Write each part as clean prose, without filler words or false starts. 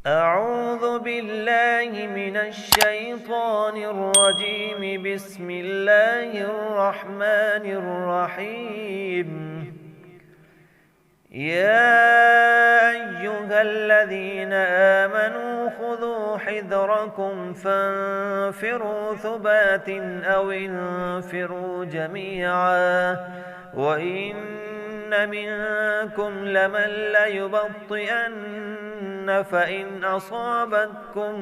أعوذ بالله من الشيطان الرجيم. بسم الله الرحمن الرحيم. يا أيها الذين آمنوا خذوا حذركم فانفروا ثبات أو انفروا جميعا وإن منكم لمن ليبطئن فإن أصابتكم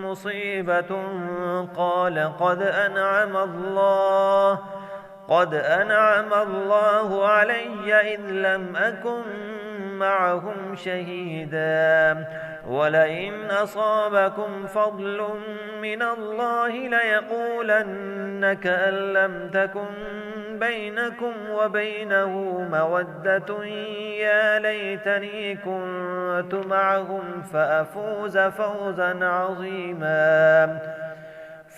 مصيبة قال قد أنعم الله علي إذ لم أكن معهم شهيدا ولئن أصابكم فضل من الله ليقولن كأن لم تكن بينكم وبينه مودة يا ليتني كنت معهم فأفوز فوزا عظيما.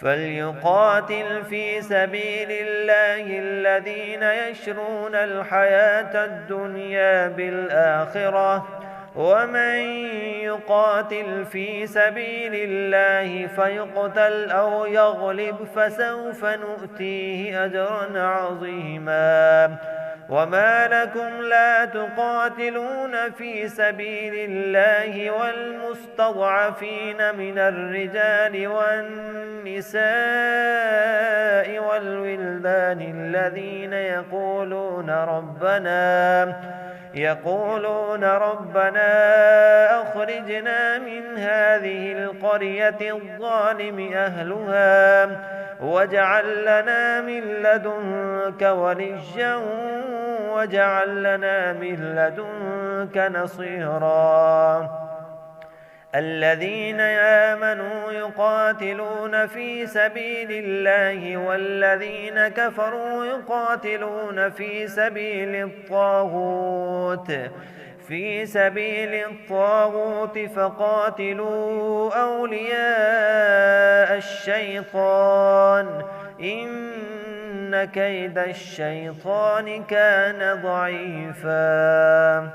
فليقاتل في سبيل الله الذين يشرون الحياة الدنيا بالآخرة ومن يقاتل في سبيل الله فيقتل أو يغلب فسوف نؤتيه أجرا عظيما. وما لكم لا تقاتلون في سبيل الله والمستضعفين من الرجال والنساء والولدان الذين يقولون ربنا أخرجنا من هذه القرية الظالم أهلها واجعل لنا من لدنك وليا واجعل لنا من لدنك نصيرا. الذين آمنوا يقاتلون في سبيل الله والذين كفروا يقاتلون في سبيل الطاغوت فقاتلوا أولياء الشيطان إن كيد الشيطان كان ضعيفا.